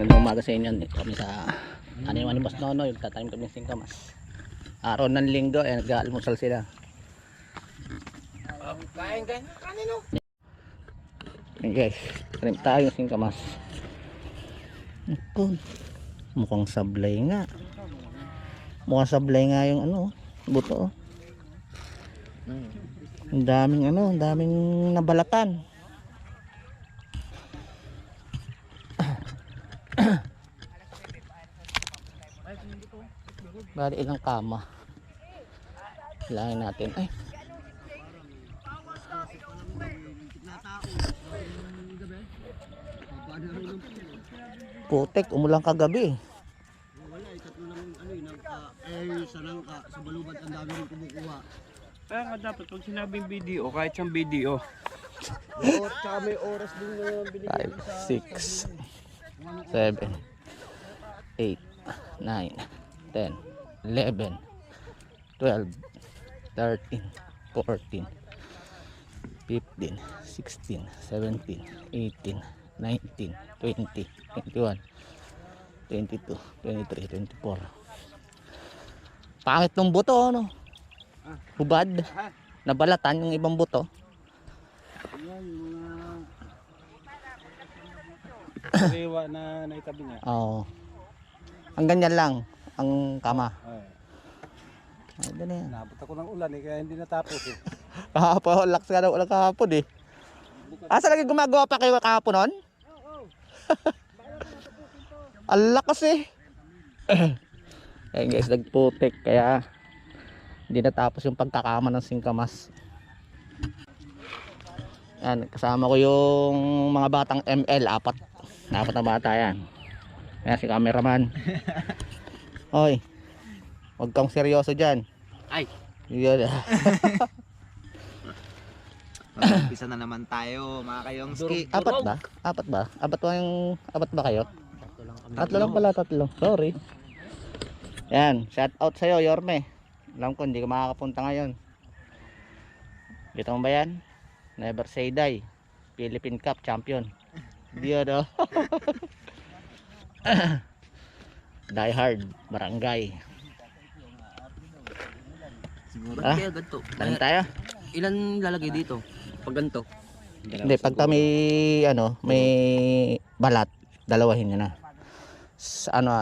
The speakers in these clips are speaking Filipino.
Magandang umaga sa inyo. Dito kami sa taniman ni Boss Nonoy. Tatanim kami ng singkamas. Araw ng linggo, nag-aalmusal sila. Kain kanino? Hey guys, tanim tayo ng singkamas. Mukhang sablay nga. Mukhang sablay nga yung buto. Ang daming nabalatan. Bali ilang kama. Bilangin natin. Ay. Putek, umulang kagabi. Wala, tatlo lang sarangka sa balubad ang dami rin kumukuha. Kaya nga dapat pag sinabing video, kahit siyang video. Oo, tsaka may oras din na binigyan 5, 6, 7, 8, 9, 10, 11, 12, 13, 14, 15, 16, 17, 18, 19, 20, 21, 22, 23, 24. Pangit ng buto, hubad. Nabalatan yung ibang buto. Yan, mga sariwa na naitabi niya. Oo. Ang ganyan lang ang kama. Ay, Ay, doon yan. nabot ako ng ulan kaya hindi natapos eh. Kahapon, lakas ka na ulang kahapon eh. Asa lagi gumagawa pa kayo kahapon nun? Oo. Ang lakas eh. Ayun guys, nagputik kaya hindi natapos yung pagkakama ng singkamas. Yan, kasama ko yung mga batang ML, apat na bata yan. Ayan si cameraman. Hoy, huwag kang seryoso dyan. Ay! Yun. Mag-umpisa na naman tayo, mga kayongski. Apat ba? Apat ba kayo? Tatlo lang pala, tatlo. Sorry. Yan, shout out sa'yo, Yorme. Alam ko hindi ka makakapunta ngayon. Dito mo ba yan? Never say die. Philippine Cup champion. Diyo. Die hard, barangay. Siguro kaya ganito. Tanim tayo? Ilan lalagay dito? Pag ganito? Hindi, pagka may balat, dalawahin nyo na.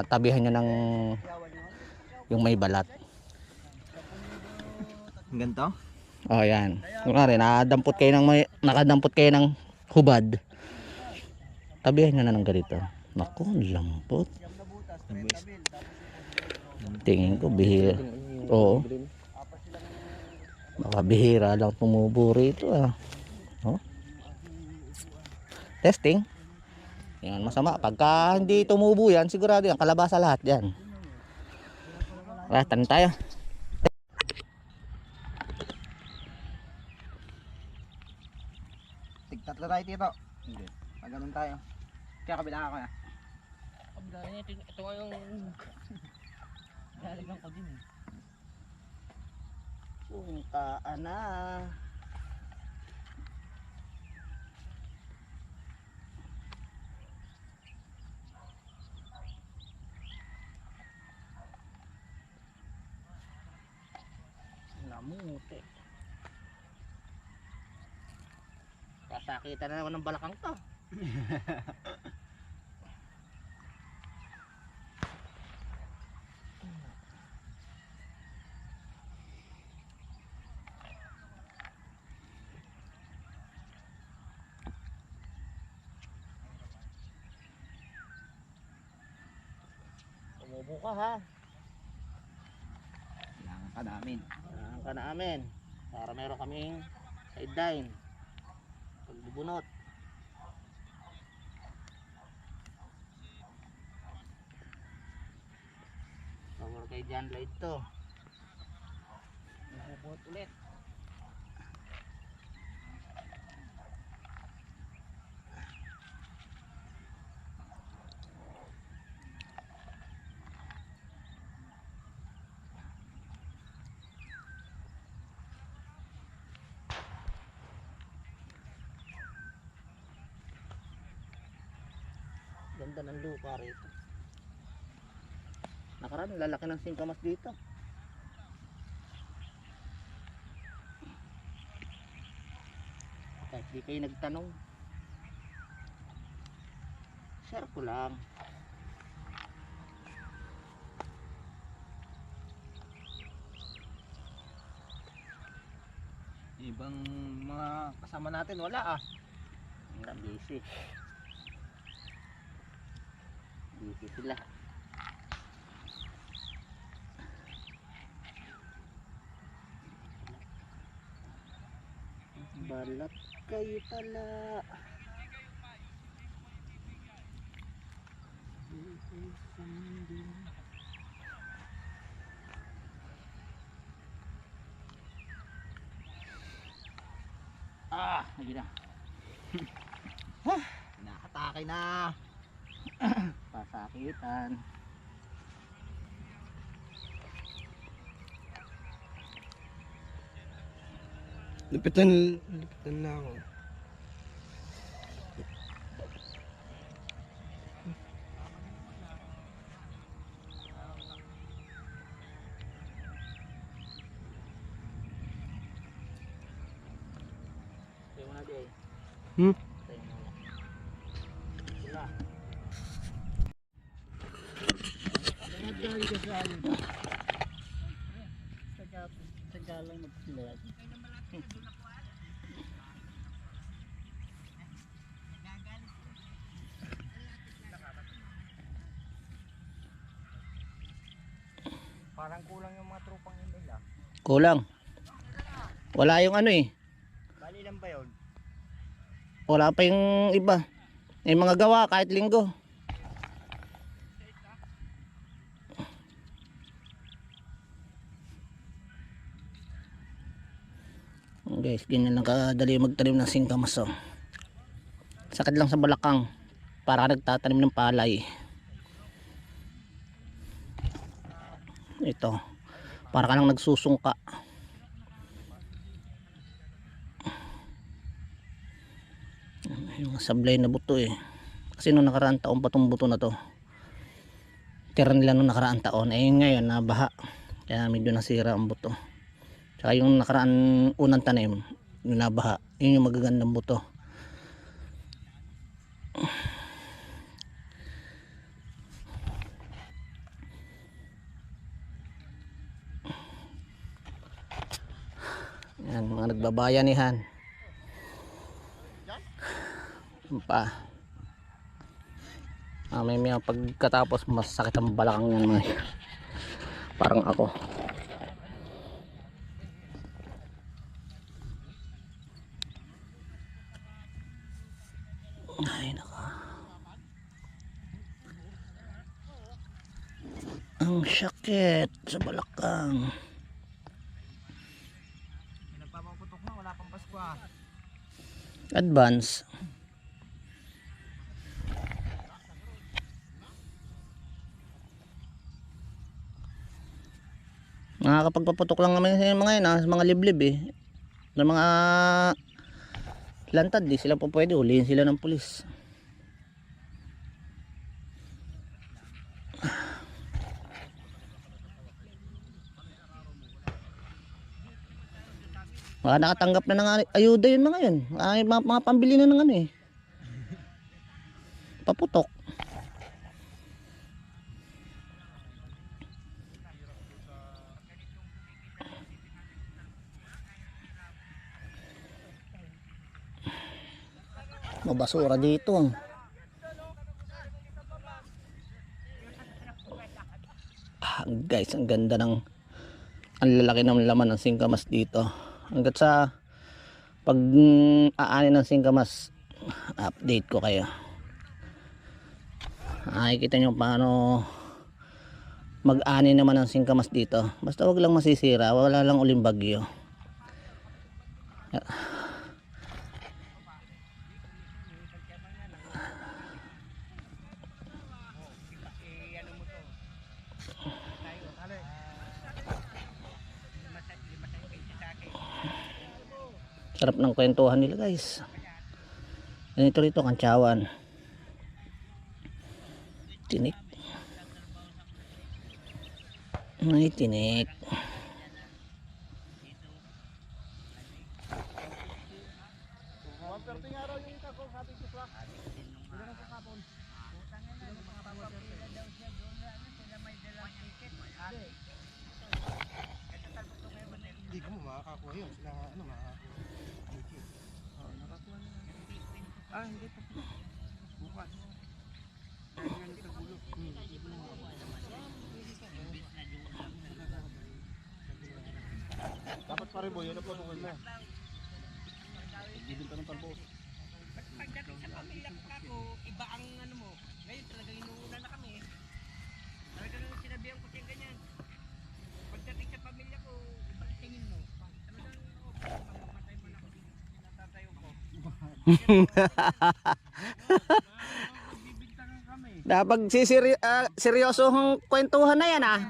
Tabihan nyo ng yung may balat. Ganito? Oh, yan. Kunwari, nakadampot kayo ng hubad. Tabihan nyo na ng ganito. Naku, lambot. Tingin ko, bihira. Oo. Baka bihira lang tumubo rito Oh. Testing. Yan, masama. Pagka hindi tumubo yan, sigurado yan, kalabasa lahat yan. Tanim tayo. Tigtatlo tayo dito. Hindi. Ganun tayo. Kaya kabila ka na. Kabila niya, ito nga yung galing ko din eh. Puntaan na. Namuti. Kasakitan na naman ng balakang to. Tumubo ka ha. Kailangan ka namin. Kailangan ka namin. Para meron kaming sideline. Pagbubunot. Power kay John Light to. Magbubunot ulit. Ganda ng lupa rito. Nakaraan, lalaki ng singkamas dito. Kahit di kayo nagtanong, share ko lang. Ibang mga kasama natin wala ah. Wala, busy. Busy sila. Balat kayo pala. Lagi na. Nakatake na. Pasakitan. Lupitan na ako. Tayo muna di eh. Hmm? Tayo muna. Sila. Nagdali ka sa akin. Tagalang magsilag. Parang kulang yung mga tropang yun nila. Kulang. Wala yung ano eh. Bali lang ba yun? Wala pa yung iba. Yung mga gawa kahit linggo. Guys, ganyan lang kadali magtanim ng singkamas oh. Sakit lang sa balakang. Para ka nagtatanim ng palay. Ito. Para ka lang nagsusungka. Yung sablay na buto eh. Kasi nung nakaraang taon pa tong buto na to. Tira nila nung nakaraang taon. Eh ngayon nabaha. Kaya medyo nasira ang buto. Tsaka yung nakaraan unang tanim, yung nabaha, yun yung magagandang buto. Yan, mga nagbabayanihan. Yan pa. May pagkatapos masakit ang balakang yan mga. Parang ako. Ay naka. Ang sakit sa balakang. Nagpapaputok na, wala pang Pasko ah. Advance. Nakakapagpaputok lang naman yung mga yun, mga liblib eh. Ng mga lantad, di sila po pwede, hulihin sila ng pulis. Baka nakatanggap na ng ayuda yun mga yun. Ay, mga pambili na ng ano eh. Paputok. Mabasura dito. Guys, ang ganda ng ang lalaki ng laman ng singkamas dito. Hanggat sa pag aani ng singkamas, update ko kayo. Nakikita nyo paano mag-ani naman ng singkamas dito. Basta wag lang masisira, wala lang uling bagyo. Sarap ng kwentuhan nila guys. Ganito rito, kantsawan. Tinik. May tinik. Hindi ko makakakuha yun. Sila ano makakakuha. Ah, hindi pa. Bukas. Dahil yan sa gulo. Dapat pa rin boy, yun ang patukan na. Bibinta ng talbos. Pagdating sa pamilya ko, iba ang ano mo. Ngayon talaga inuuna na kami. Talaga nang sinabihan ko siya ganyan. Pagdating sa pamilya ko, iba ang tingin mo. Talagang, mamamatay mo na ako dito. Tinatatayo ko. Bibintangan kami. Napag seryosong kwentuhan na yan ah.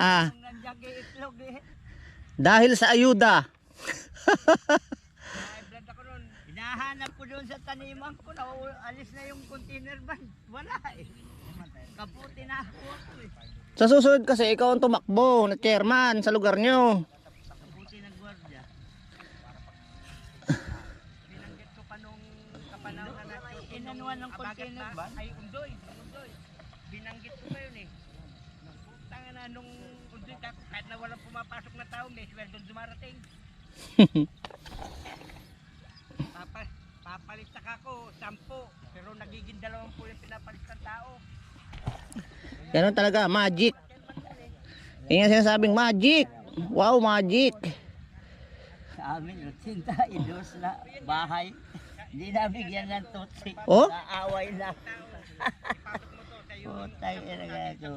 Ah. Nandiyan kay itlog eh. Dahil sa ayuda. Ay, blood ako nun. Hinahanap ko doon sa taniman ko. Alis na yung container van. Wala eh. Kaputi na ako eh. Sa susunod kasi ikaw ang tumakbo na chairman sa lugar nyo. Kaputi ng gwardiya. Binanggit ko pa nung kapanahon na inanuan ng container van. Ay, undoy. Binanggit ko pa yun eh. Tanga na nung undoy ka, kahit na walang pumapasok na tao, may sweldo dumarating. Papalit sa kako, 10. Pero nagiging 20 yung pinapalit ng tao. Ganun talaga, magic. Yung sinasabing magic. Wow, magic. Sa amin, 80, ilos na bahay. Hindi na bigyan ng tutsi. Oh? Naaway na. Putay, ilagay ko.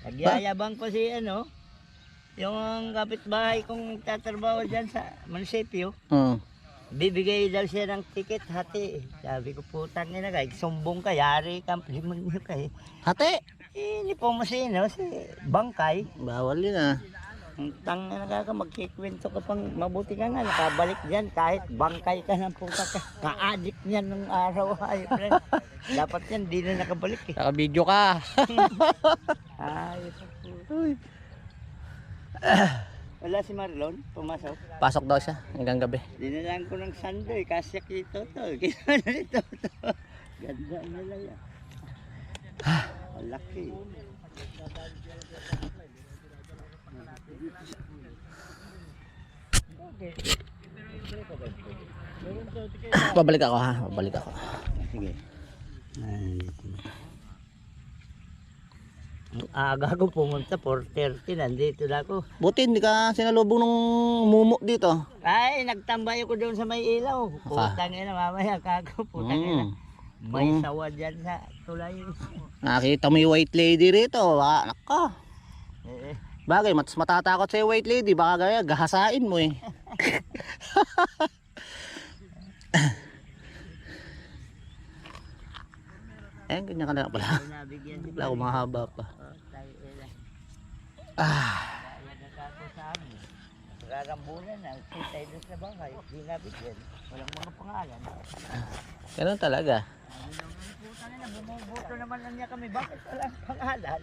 Nagyayabang ko si ano, yung kapitbahay kong tatrabaho dyan sa munisipyo. Oh. Bibigay daw siya ng ticket, hati. Sabi ko, putang ina ka, sumbong ka, yari ka, limang nyo ka eh. Hati. Hindi po mo sino, si Bangkay. Bawal yun ah. Ang tanga na ka, magkikwento ka pang mabuti ka nga, nakabalik dyan kahit bangkay ka ng puta ka. Ka-addict niyan nung araw ay friend. Dapat yan, di na nakabalik eh. Naka-video ka. Ay, wala si Marlon, pumasok. Pasok daw siya hanggang gabi. Dinalang ko ng sandoy, kasi kito to. Kito na ito to. Ganda nila yan. Malaki. Babalik ako ha. Babalik ako. Sige. Ang aga ko pumunta, 4:30, nandito na ako. Buti hindi ka sinalubong ng mumu dito. Ay, nagtambay ako doon sa may ilaw. Putang ina, mamaya kako, putang ina. May sawa dyan sa tulay. Nakita mo yung white lady rito. Baka, naka. Eh, Bagay, mas matatakot sa white lady. Baka gaya, gahasain mo eh. Ganyan ka na pala. nabigyan si Wala ako mahaba pa. tayo ina. Ah, Kaya kako sa amin. Rarambulan na, tayo doon sa bahay. Di nabigyan. Walang mga pangalan. ganun talaga. Putang ina, bumubuto naman na niya kami. Bakit walang pangalan?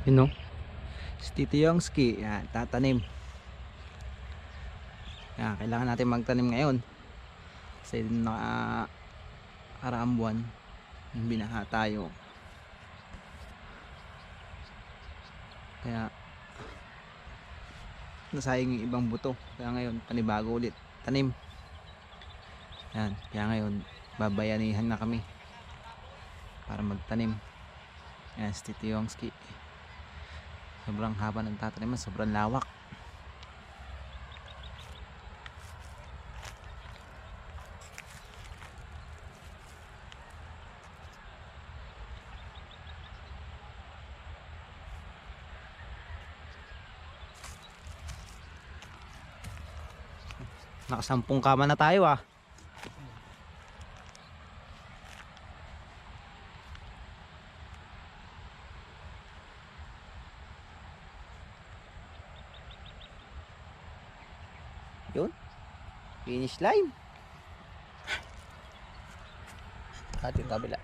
Yun no? Si Tito Yongski, yan, tatanim. Yan, kailangan natin magtanim ngayon. Kasi nakaraang buwan, binaha tayo. Kaya nasayang yung ibang buto. Kaya ngayon, panibago ulit. Tanim. Yan, kaya ngayon, babayanihan na kami para magtanim. Yan, si Tito Yongski. Sobrang haba ng tataniman, sobrang lawak. Nakasampung kama na tayo ah. Yun. Finish line. At yung kabila.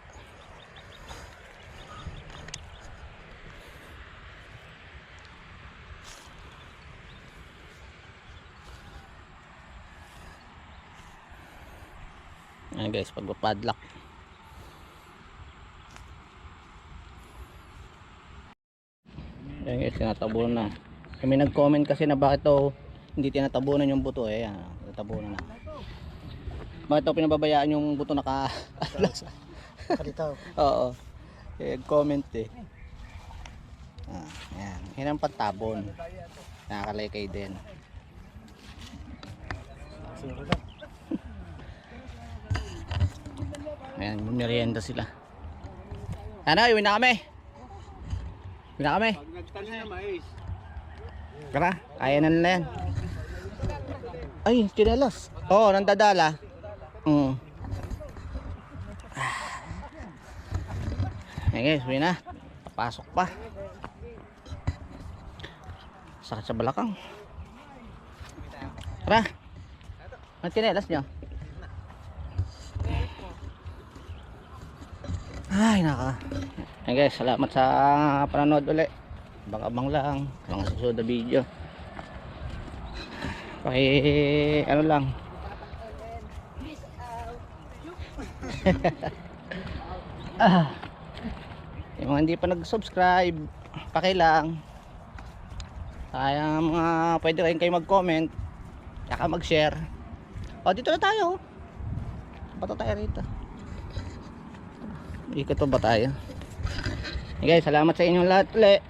Ayan guys, pagpapadlock. Ayan guys, tinatabunan na. May nag-comment kasi na bakit daw hindi tinatabunan yung buto. Ayan, tinatabunan na. Bakit daw pinababayaan yung buto naka-atlas? Kalitaw. Oo. Comment eh. Ayan. Yan ang patabon. Nakakalaykay din. Ayan, merienda sila. Ano, iwi na kami. Iwi na kami. Pag nagtanim na mais. Tara, kaya na nila yan. Ay, chinelas. Oo, nandadala. Ayan guys, iwi na. Papasok pa. Sakit sa balakang. Tara. Ang chinelas nyo. Ay, naka. Ayan guys, salamat sa panonood ulit. Abang-abang lang. Mga susunod na video. Ano lang. Yung mga hindi pa nag-subscribe, pakilang. Kaya mga pwede rin kayo mag-comment. Saka mag-share. O, dito na tayo. Bato tayo rito. Ikot pa ba tayo? Okay guys, salamat sa inyong lahat ulit.